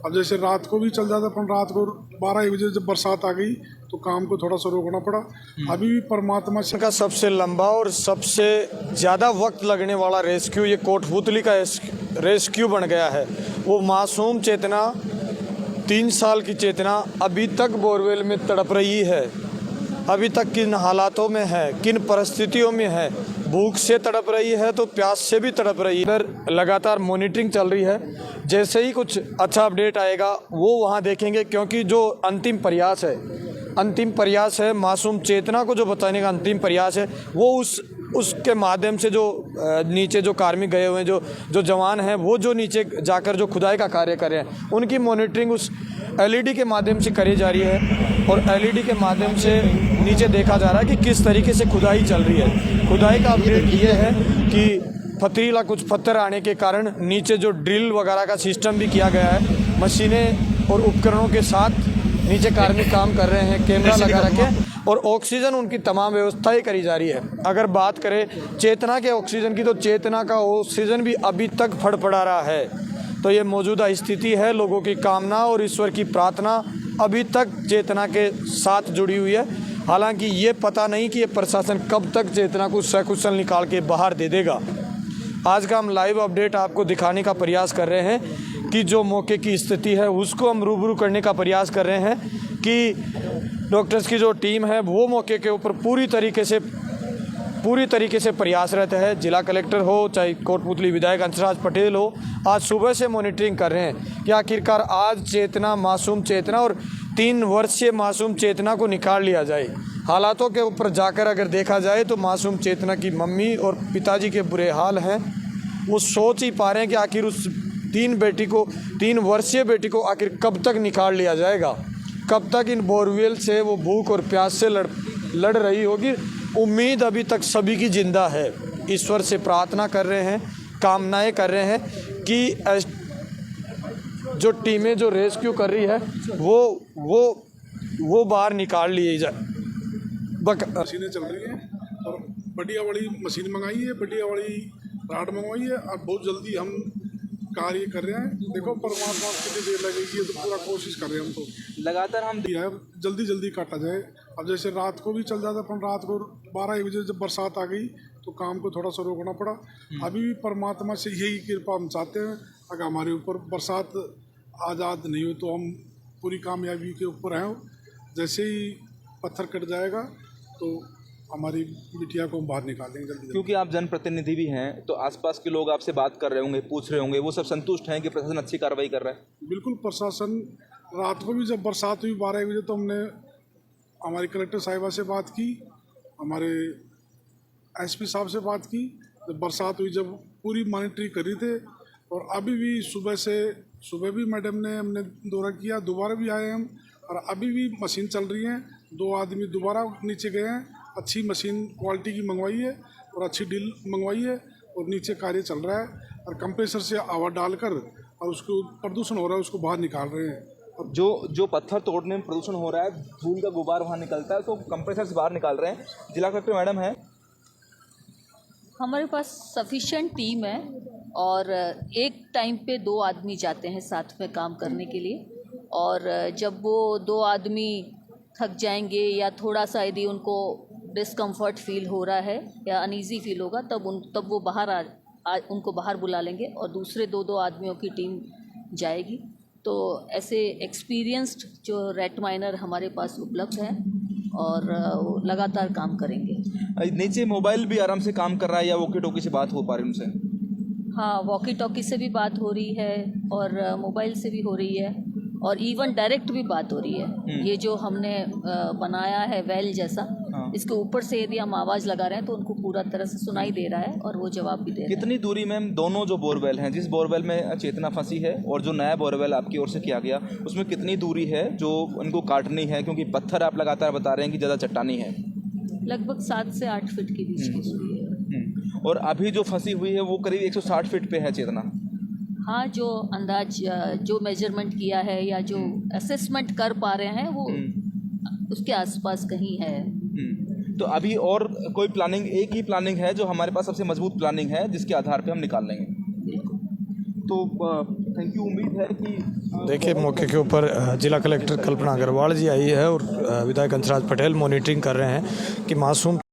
अब जैसे रात को भी चल जाता, पर रात को 12-1 बजे जब बरसात आ गई तो काम को थोड़ा सा रोकना पड़ा। अभी भी परमात्मा से का सबसे लंबा और सबसे ज़्यादा वक्त लगने वाला रेस्क्यू ये कोटपूतली का रेस्क्यू बन गया है। वो मासूम चेतना, 3 साल की चेतना अभी तक बोरवेल में तड़प रही है। अभी तक किन हालातों में है, किन परिस्थितियों में है, भूख से तड़प रही है तो प्यास से भी तड़प रही है। लगातार मॉनिटरिंग चल रही है। जैसे ही कुछ अच्छा अपडेट आएगा वो वहाँ देखेंगे, क्योंकि जो अंतिम प्रयास है मासूम चेतना को जो बताने का अंतिम प्रयास है, वो उसके माध्यम से जो नीचे जो कार्मिक गए हुए हैं, जो जवान हैं, वो जो नीचे जाकर जो खुदाई का कार्य कर रहे हैं, उनकी मॉनिटरिंग उस एलईडी के माध्यम से करी जा रही है। और एलईडी के माध्यम से नीचे देखा जा रहा है कि किस तरीके से खुदाई चल रही है। खुदाई का अपडेट ये है कि पथरीला कुछ पत्थर आने के कारण नीचे जो ड्रिल वगैरह का सिस्टम भी किया गया है। मशीनें और उपकरणों के साथ नीचे कार्मिक काम कर रहे हैं, कैमरा लगा रखे, और ऑक्सीजन उनकी तमाम व्यवस्थाएं करी जा रही है। अगर बात करें चेतना के ऑक्सीजन की, तो चेतना का ऑक्सीजन भी अभी तक फड़फड़ा रहा है। तो ये मौजूदा स्थिति है। लोगों की कामना और ईश्वर की प्रार्थना अभी तक चेतना के साथ जुड़ी हुई है। हालांकि ये पता नहीं कि ये प्रशासन कब तक चेतना को सकुशल निकाल के बाहर दे देगा। आज का हम लाइव अपडेट आपको दिखाने का प्रयास कर रहे हैं कि जो मौके की स्थिति है उसको हम रूबरू करने का प्रयास कर रहे हैं कि डॉक्टर्स की जो टीम है वो मौके के ऊपर पूरी तरीके से प्रयासरत है। जिला कलेक्टर हो चाहे कोटपूतली विधायक हंसराज पटेल हो, आज सुबह से मॉनिटरिंग कर रहे हैं कि आखिरकार आज चेतना, मासूम चेतना और 3 वर्षीय मासूम चेतना को निकाल लिया जाए। हालातों के ऊपर जाकर अगर देखा जाए तो मासूम चेतना की मम्मी और पिताजी के बुरे हाल हैं। वो सोच ही पा रहे हैं कि आखिर उस 3 वर्षीय बेटी को आखिर कब तक निकाल लिया जाएगा, कब तक इन बोरवेल से वो भूख और प्यास से लड़ रही होगी। उम्मीद अभी तक सभी की जिंदा है। ईश्वर से प्रार्थना कर रहे हैं, कामनाएं कर रहे हैं कि जो टीमें जो रेस्क्यू कर रही है वो बाहर निकाल लिए जाए। मशीनें चल रही हैं और बढ़िया बड़ी मशीन मंगाई है, बढ़िया बड़ी राड मंगवाई है और बहुत जल्दी हम कार्य कर रहे हैं। देखो परमात्मा कितनी देर लगेगी, ये तो पूरा कोशिश कर रहे हैं हम। तो लगातार हम जल्दी काटा जाए। अब जैसे रात को भी चल जाता, पर रात को 12-1 बजे जब बरसात आ गई तो काम को थोड़ा सा रोकना पड़ा। अभी भी परमात्मा से यही कृपा हम चाहते हैं, अगर हमारे ऊपर बरसात आज़ाद नहीं हो तो हम पूरी कामयाबी के ऊपर हैं। जैसे ही पत्थर कट जाएगा तो हमारी बिटिया को हम बाहर निकालेंगे जल्दी। क्योंकि आप जनप्रतिनिधि भी हैं तो आसपास के लोग आपसे बात कर रहे होंगे, पूछ रहे होंगे, वो सब संतुष्ट हैं कि प्रशासन अच्छी कार्रवाई कर रहा है? बिल्कुल। प्रशासन रात को भी जब बरसात हुई 12-1 बजे तो हमने हमारी कलेक्टर साहिबा से बात की, हमारे एसपी साहब से बात की। जब बरसात हुई, जब पूरी मॉनिटरिंग कर रही थे, और अभी भी सुबह भी मैडम ने हमने दौरा किया, दोबारा भी आए हम, और अभी भी मशीन चल रही है। 2 आदमी दोबारा नीचे गए हैं। अच्छी मशीन क्वालिटी की मंगवाई है और अच्छी डील मंगवाई है और नीचे कार्य चल रहा है, और कंप्रेसर से हवा डालकर और उसको प्रदूषण हो रहा है उसको बाहर निकाल रहे हैं। अब जो पत्थर तोड़ने में प्रदूषण हो रहा है, धूल का गुबार वहाँ निकलता है, तो कंप्रेसर से बाहर निकाल रहे हैं। जिला कलेक्टर मैडम है, हमारे पास सफिशिएंट टीम है और एक टाइम पे 2 आदमी जाते हैं साथ में काम करने के लिए। और जब वो 2 आदमी थक जाएंगे या थोड़ा सा यदि उनको डिस्कम्फर्ट फील हो रहा है या अनईजी फील होगा, तब वो उनको बाहर बुला लेंगे और दूसरे 2 आदमियों की टीम जाएगी। तो ऐसे एक्सपीरियंस्ड जो रेट माइनर हमारे पास उपलब्ध हैं और वो लगातार काम करेंगे। नीचे मोबाइल भी आराम से काम कर रहा है या वॉकी टॉकी से बात हो पा रही उनसे? हाँ, वॉकी टॉकी से भी बात हो रही है और मोबाइल से भी हो रही है और इवन डायरेक्ट भी बात हो रही है। ये जो हमने बनाया है वेल जैसा, इसके ऊपर से यदि हम आवाज़ लगा रहे हैं तो उनको पूरा तरह से सुनाई दे रहा है और वो जवाब भी दे रहे हैं। कितनी दूरी में दोनों जो बोरवेल हैं, जिस बोरवेल में चेतना फंसी है और जो नया बोरवेल आपकी ओर से किया गया, उसमें कितनी दूरी है जो उनको काटनी है? क्योंकि पत्थर आप लगातार बता रहे हैं कि ज़्यादा चट्टानी है। लगभग 7 से 8 फीट के बीच की दूरी है। और अभी जो फंसी हुई है वो करीब 160 फीट पे है चेतना। हाँ, जो अंदाज जो मेजरमेंट किया है या जो असेसमेंट कर पा रहे हैं वो उसके आसपास कहीं है। तो अभी और कोई प्लानिंग, एक ही प्लानिंग है जो हमारे पास सबसे मजबूत प्लानिंग है जिसके आधार पे हम निकाल लेंगे? तो थैंक यू। उम्मीद है कि देखिए मौके के ऊपर जिला कलेक्टर कल्पना अग्रवाल जी आई है और विधायक हंसराज पटेल मॉनिटरिंग कर रहे हैं कि मासूम